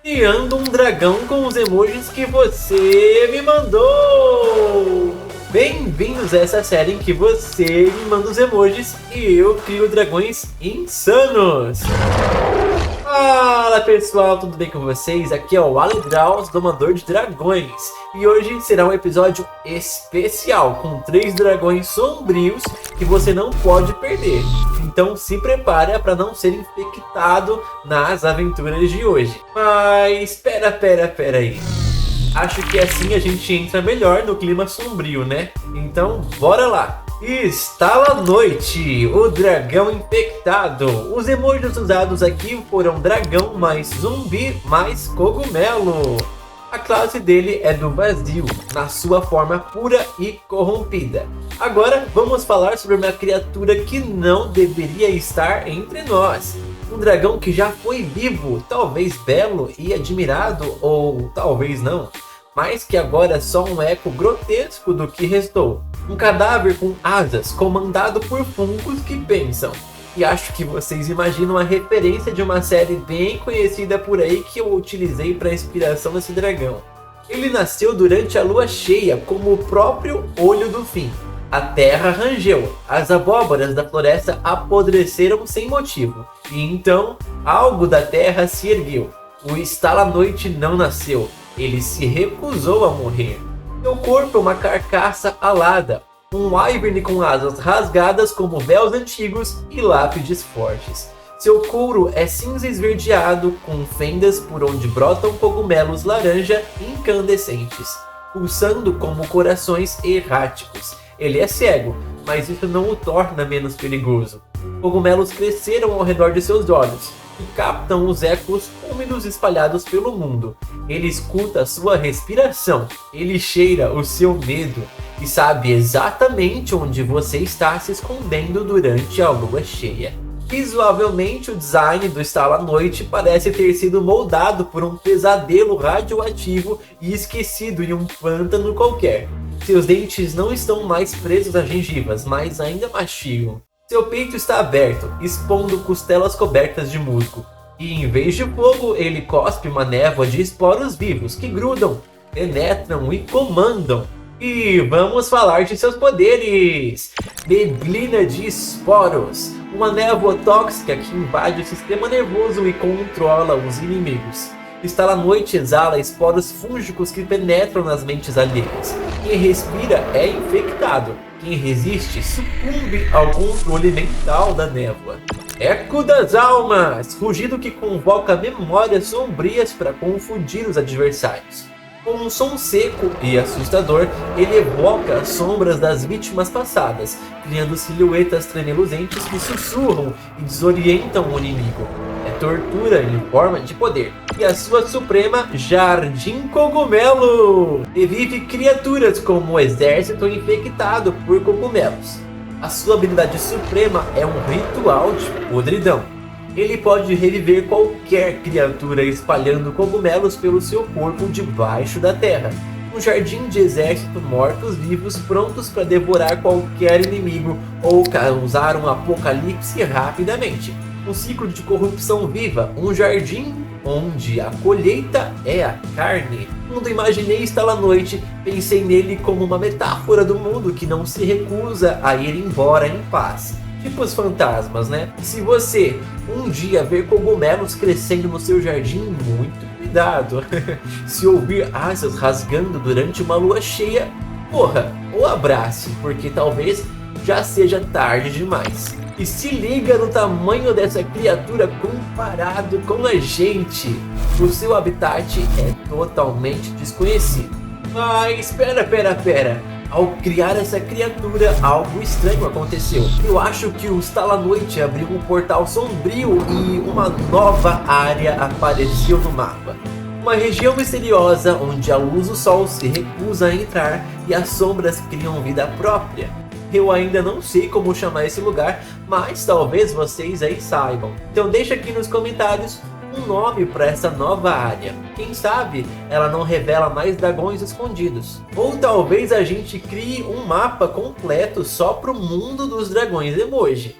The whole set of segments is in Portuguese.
criando um dragão com os emojis que você me mandou! Bem-vindos a essa série em que você me manda os emojis e eu crio dragões insanos! Fala pessoal, tudo bem com vocês? Aqui é o Aledraus, domador de dragões. E hoje será um episódio especial com 3 dragões sombrios que você não pode perder. Então se prepara para não ser infectado nas aventuras de hoje. Mas pera aí. Acho que assim a gente entra melhor no clima sombrio, né? Então bora lá! Estala Noite, o dragão infectado. Os emojis usados aqui foram dragão mais zumbi mais cogumelo. A classe dele é do vazio, na sua forma pura e corrompida. Agora vamos falar sobre uma criatura que não deveria estar entre nós. Um dragão que já foi vivo, talvez belo e admirado, ou talvez não, mas que agora é só um eco grotesco do que restou. Um cadáver com asas, comandado por fungos que pensam. E acho que vocês imaginam a referência de uma série bem conhecida por aí que eu utilizei para inspiração desse dragão. Ele nasceu durante a lua cheia, como o próprio olho do fim. A terra rangeu, as abóboras da floresta apodreceram sem motivo. E então, algo da terra se ergueu. O Estala-Noite não nasceu, ele se recusou a morrer. Seu corpo é uma carcaça alada, um wyvern com asas rasgadas como véus antigos e lápides fortes. Seu couro é cinza esverdeado, com fendas por onde brotam cogumelos laranja incandescentes, pulsando como corações erráticos. Ele é cego, mas isso não o torna menos perigoso. Cogumelos cresceram ao redor de seus olhos e captam os ecos úmidos espalhados pelo mundo. Ele escuta sua respiração, ele cheira o seu medo e sabe exatamente onde você está se escondendo durante a lua cheia. Visualmente, o design do Estala-Noite parece ter sido moldado por um pesadelo radioativo e esquecido em um pântano qualquer. Seus dentes não estão mais presos às gengivas, mas ainda mastigam. Seu peito está aberto, expondo costelas cobertas de musgo. E em vez de fogo, ele cospe uma névoa de esporos vivos que grudam, penetram e comandam. E vamos falar de seus poderes! Neblina de esporos, uma névoa tóxica que invade o sistema nervoso e controla os inimigos. Estala-Noite exala esporos fúngicos que penetram nas mentes alheias. Quem respira é infectado. Quem resiste sucumbe ao controle mental da névoa. Eco das almas, rugido que convoca memórias sombrias para confundir os adversários. Com um som seco e assustador, ele evoca as sombras das vítimas passadas, criando silhuetas tremuluzentes que sussurram e desorientam o inimigo. É tortura em forma de poder. E a sua suprema Jardim Cogumelo revive criaturas como o exército infectado por cogumelos. A sua habilidade suprema é um ritual de podridão. Ele pode reviver qualquer criatura espalhando cogumelos pelo seu corpo debaixo da terra. Um jardim de exército mortos-vivos prontos para devorar qualquer inimigo ou causar um apocalipse rapidamente. Um ciclo de corrupção viva, um jardim onde a colheita é a carne. Quando imaginei Estala-Noite, pensei nele como uma metáfora do mundo que não se recusa a ir embora em paz. Tipo os fantasmas, né? Se você um dia ver cogumelos crescendo no seu jardim, muito cuidado. Se ouvir asas rasgando durante uma lua cheia, corra ou abrace, porque talvez já seja tarde demais. E se liga no tamanho dessa criatura comparado com a gente. O seu habitat é totalmente desconhecido. Mas pera. Ao criar essa criatura, algo estranho aconteceu. Eu acho que o Estala-Noite abriu um portal sombrio e uma nova área apareceu no mapa. Uma região misteriosa onde a luz do sol se recusa a entrar e as sombras criam vida própria. Eu ainda não sei como chamar esse lugar, mas talvez vocês aí saibam. Então deixa aqui nos comentários um nome para essa nova área. Quem sabe ela não revela mais dragões escondidos. Ou talvez a gente crie um mapa completo só pro mundo dos dragões emoji.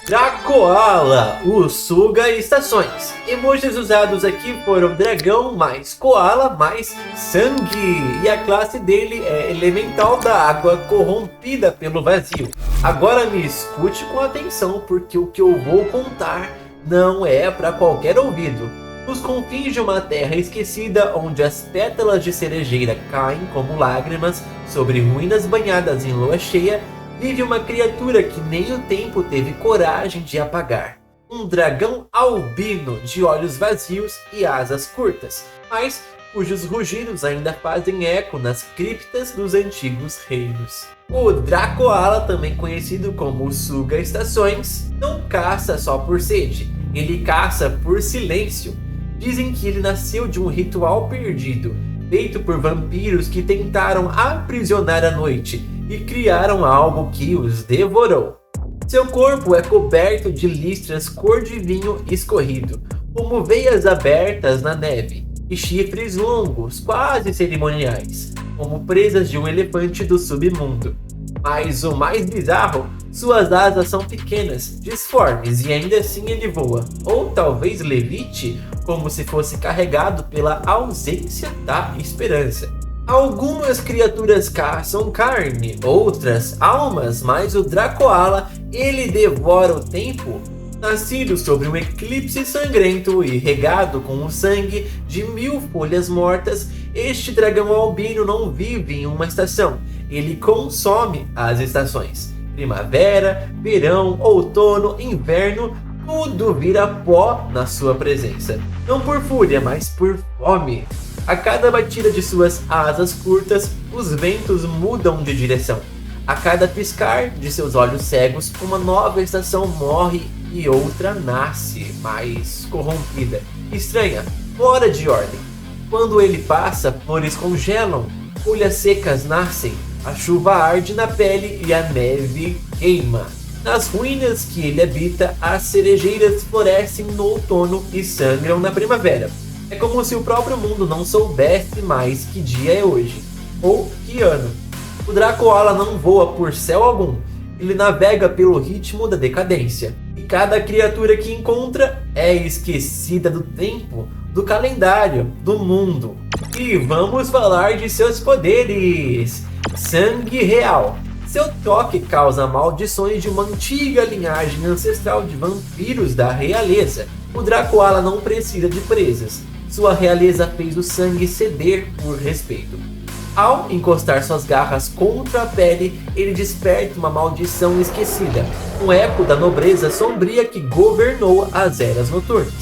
Dracoala, o Suga Estações. Emojis usados aqui foram dragão mais koala mais sangue. E a classe dele é elemental da água corrompida pelo vazio. Agora me escute com atenção, porque o que eu vou contar não é para qualquer ouvido. Nos confins de uma terra esquecida, onde as pétalas de cerejeira caem como lágrimas sobre ruínas banhadas em lua cheia, vive uma criatura que nem o tempo teve coragem de apagar. Um dragão albino de olhos vazios e asas curtas, mas cujos rugidos ainda fazem eco nas criptas dos antigos reinos. O Dracoala, também conhecido como Suga Estações, não caça só por sede, ele caça por silêncio. Dizem que ele nasceu de um ritual perdido, feito por vampiros que tentaram aprisionar a noite e criaram algo que os devorou. Seu corpo é coberto de listras cor de vinho escorrido, como veias abertas na neve, e chifres longos, quase cerimoniais, como presas de um elefante do submundo. Mas o mais bizarro, suas asas são pequenas, disformes, e ainda assim ele voa, ou talvez levite, como se fosse carregado pela ausência da esperança. Algumas criaturas caçam carne, outras almas, mas o Dracoala, ele devora o tempo. Nascido sobre um eclipse sangrento e regado com o sangue de 1000 folhas mortas, este dragão albino não vive em uma estação, ele consome as estações. Primavera, verão, outono, inverno, tudo vira pó na sua presença. Não por fúria, mas por fome. A cada batida de suas asas curtas, os ventos mudam de direção. A cada piscar de seus olhos cegos, uma nova estação morre e outra nasce, mais corrompida, estranha, fora de ordem. Quando ele passa, flores congelam, folhas secas nascem, a chuva arde na pele e a neve queima. Nas ruínas que ele habita, as cerejeiras florescem no outono e sangram na primavera. É como se o próprio mundo não soubesse mais que dia é hoje, ou que ano. O Dracoala não voa por céu algum, ele navega pelo ritmo da decadência. E cada criatura que encontra é esquecida do tempo, do calendário, do mundo. E vamos falar de seus poderes. Sangue real. Seu toque causa maldições de uma antiga linhagem ancestral de vampiros da realeza. O Dracoala não precisa de presas. Sua realeza fez o sangue ceder por respeito. Ao encostar suas garras contra a pele, ele desperta uma maldição esquecida, um eco da nobreza sombria que governou as eras noturnas.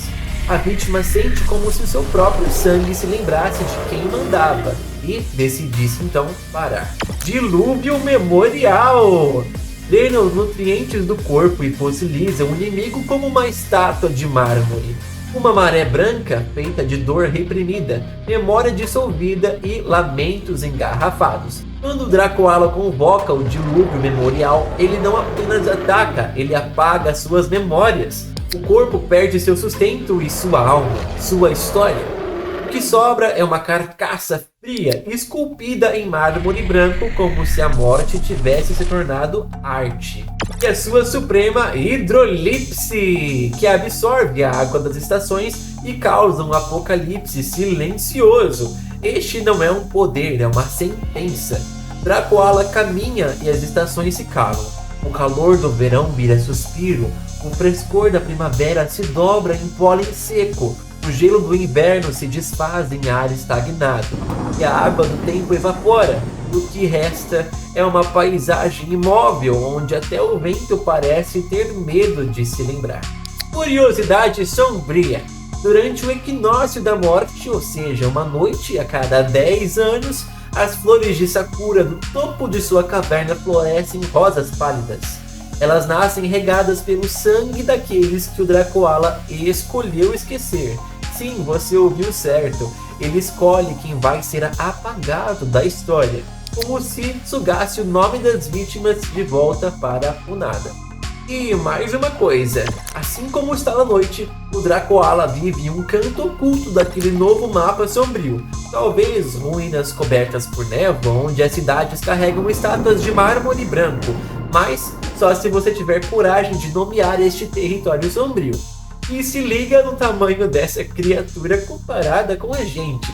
A vítima sente como se seu próprio sangue se lembrasse de quem mandava e decidisse então parar. Dilúvio memorial! Drena os nutrientes do corpo e fossiliza o inimigo como uma estátua de mármore. Uma maré branca feita de dor reprimida, memória dissolvida e lamentos engarrafados. Quando o Dracoala convoca o dilúvio memorial, ele não apenas ataca, ele apaga suas memórias. O corpo perde seu sustento e sua alma, sua história. O que sobra é uma carcaça fria, esculpida em mármore branco, como se a morte tivesse se tornado arte. E a sua suprema hidrolipse, que absorve a água das estações e causa um apocalipse silencioso. Este não é um poder, é uma sentença. Dracoala caminha e as estações se calam. O calor do verão vira suspiro, o frescor da primavera se dobra em pólen seco, o gelo do inverno se desfaz em ar estagnado, e a água do tempo evapora. O que resta é uma paisagem imóvel, onde até o vento parece ter medo de se lembrar. Curiosidade sombria. Durante o equinócio da morte, ou seja, uma noite a cada 10 anos, as flores de Sakura no topo de sua caverna florescem rosas pálidas. Elas nascem regadas pelo sangue daqueles que o Dracoala escolheu esquecer. Sim, você ouviu certo. Ele escolhe quem vai ser apagado da história, como se sugasse o nome das vítimas de volta para o nada. E mais uma coisa, assim como está na noite, o Dracoala vive em um canto oculto daquele novo mapa sombrio. Talvez ruínas cobertas por névoa, onde as cidades carregam estátuas de mármore branco, mas só se você tiver coragem de nomear este território sombrio. E se liga no tamanho dessa criatura comparada com a gente.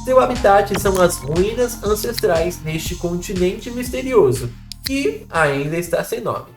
Seu habitat são as ruínas ancestrais neste continente misterioso, que ainda está sem nome.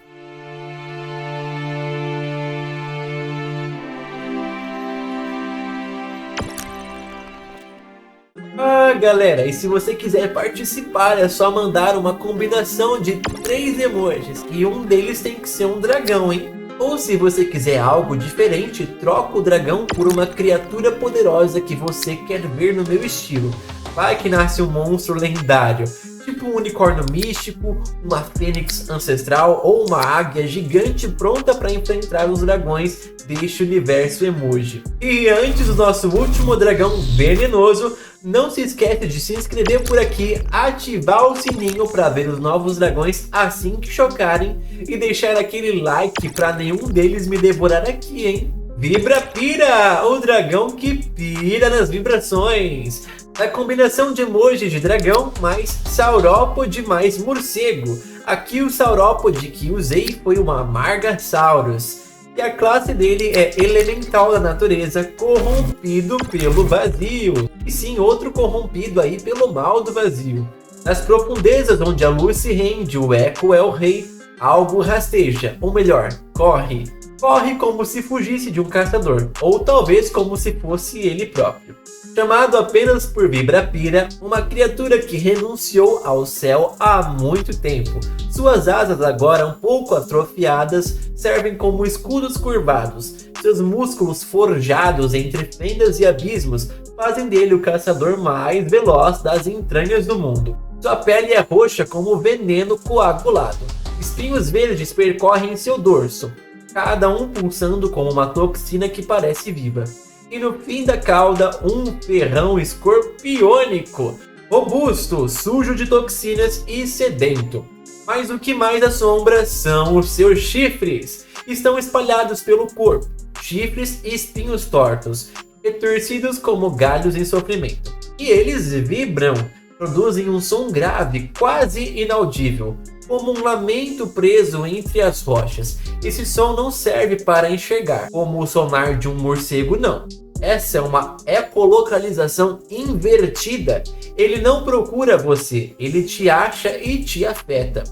Ah, galera, e se você quiser participar, é só mandar uma combinação de 3 emojis, e um deles tem que ser um dragão, hein? Ou se você quiser algo diferente, troca o dragão por uma criatura poderosa que você quer ver no meu estilo. Vai que nasce um monstro lendário, tipo um unicórnio místico, uma fênix ancestral ou uma águia gigante pronta para enfrentar os dragões deste universo emoji. E antes do nosso último dragão venenoso, não se esquece de se inscrever por aqui, ativar o sininho para ver os novos dragões assim que chocarem e deixar aquele like para nenhum deles me devorar aqui, hein? Vibra Pira, o dragão que pira nas vibrações. A combinação de emoji de dragão mais saurópode mais morcego. Aqui o saurópode que usei foi uma Amargasaurus. E a classe dele é elemental da natureza, corrompido pelo vazio. E sim, outro corrompido aí pelo mal do vazio. Nas profundezas onde a luz se rende, o eco é o rei. Algo rasteja, ou melhor, corre. Corre como se fugisse de um caçador, ou talvez como se fosse ele próprio. Chamado apenas por Vibra Pira, uma criatura que renunciou ao céu há muito tempo. Suas asas, agora um pouco atrofiadas, servem como escudos curvados. Seus músculos forjados entre fendas e abismos fazem dele o caçador mais veloz das entranhas do mundo. Sua pele é roxa como veneno coagulado. Espinhos verdes percorrem seu dorso, cada um pulsando como uma toxina que parece viva. E no fim da cauda, um ferrão escorpiônico, robusto, sujo de toxinas e sedento. Mas o que mais assombra são os seus chifres. Estão espalhados pelo corpo, chifres e espinhos tortos, retorcidos como galhos em sofrimento. E eles vibram, produzem um som grave, quase inaudível, como um lamento preso entre as rochas. Esse som não serve para enxergar, como o sonar de um morcego não. Essa é uma ecolocalização invertida. Ele não procura você, ele te acha e te afeta.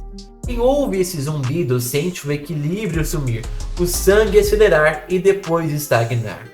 Quem ouve esse zumbido sente o equilíbrio sumir, o sangue acelerar e depois estagnar.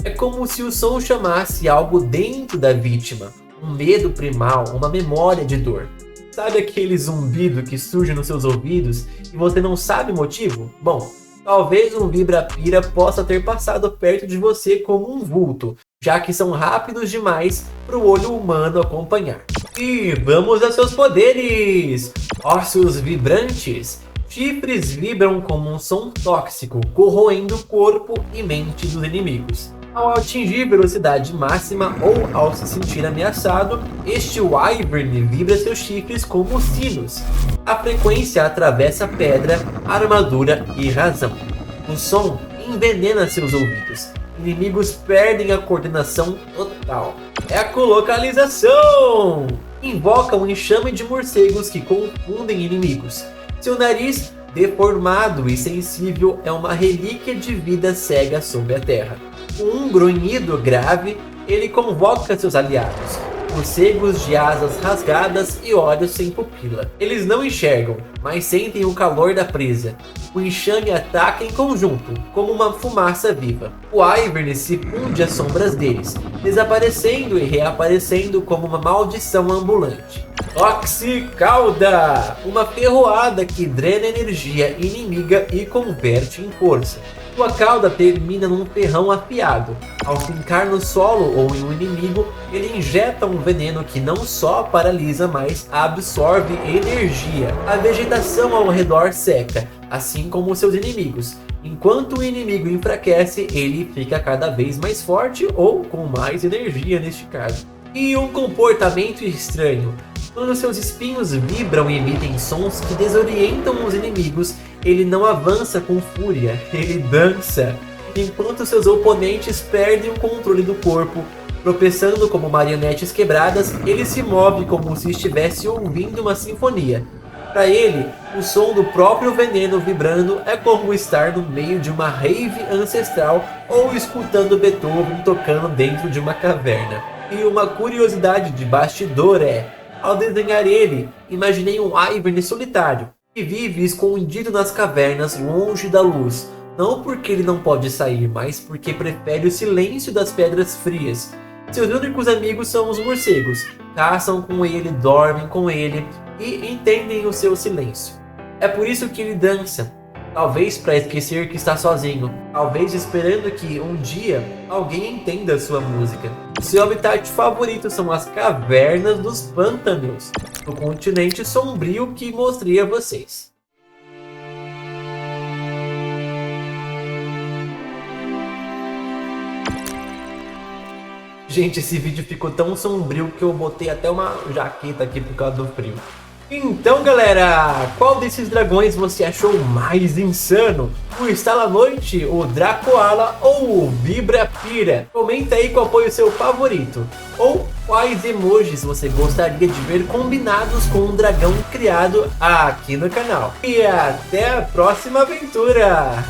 É como se o som chamasse algo dentro da vítima, um medo primal, uma memória de dor. Sabe aquele zumbido que surge nos seus ouvidos e você não sabe o motivo? Bom, talvez um Vibra Pira possa ter passado perto de você como um vulto, já que são rápidos demais para o olho humano acompanhar. E vamos a seus poderes! Ossos vibrantes. Chifres vibram como um som tóxico, corroendo o corpo e mente dos inimigos. Ao atingir velocidade máxima ou ao se sentir ameaçado, este Wyvern vibra seus chifres como sinos. A frequência atravessa pedra, armadura e razão. O som envenena seus ouvidos. Inimigos perdem a coordenação total. Ecolocalização! Invoca um enxame de morcegos que confundem inimigos. Seu nariz, deformado e sensível, é uma relíquia de vida cega sob a terra. Com um grunhido grave, ele convoca seus aliados, morcegos de asas rasgadas e olhos sem pupila. Eles não enxergam, mas sentem o calor da presa. O enxame ataca em conjunto, como uma fumaça viva. O Wyvern se funde às sombras deles, desaparecendo e reaparecendo como uma maldição ambulante. Toxicalda! Uma ferroada que drena energia inimiga e converte em força. Sua cauda termina num ferrão afiado. Ao fincar no solo ou em um inimigo, ele injeta um veneno que não só paralisa, mas absorve energia. A vegetação ao redor seca, assim como seus inimigos. Enquanto o inimigo enfraquece, ele fica cada vez mais forte ou com mais energia neste caso. E um comportamento estranho. Quando seus espinhos vibram e emitem sons que desorientam os inimigos, ele não avança com fúria, ele dança. Enquanto seus oponentes perdem o controle do corpo, tropeçando como marionetes quebradas, ele se move como se estivesse ouvindo uma sinfonia. Para ele, o som do próprio veneno vibrando é como estar no meio de uma rave ancestral ou escutando Beethoven tocando dentro de uma caverna. E uma curiosidade de bastidor é, ao desenhar ele, imaginei um Ivern solitário, que vive escondido nas cavernas longe da luz, não porque ele não pode sair, mas porque prefere o silêncio das pedras frias. Seus únicos amigos são os morcegos, caçam com ele, dormem com ele e entendem o seu silêncio. É por isso que ele dança, talvez para esquecer que está sozinho, talvez esperando que um dia alguém entenda sua música. Seu habitat favorito são as cavernas dos pântanos, no continente sombrio que mostrei a vocês. Gente, esse vídeo ficou tão sombrio que eu botei até uma jaqueta aqui por causa do frio. Então galera, qual desses dragões você achou mais insano? O Estala-noite, o Dracoala ou o Vibra-Pira? Comenta aí qual foi o seu favorito. Ou quais emojis você gostaria de ver combinados com um dragão criado aqui no canal. E até a próxima aventura!